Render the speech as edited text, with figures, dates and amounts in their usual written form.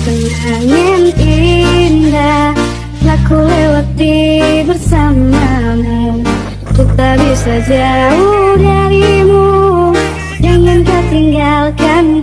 kenangan indah telah ku lewati bersamamu. Ku tak bisa jauh darimu, jangan kau tinggalkan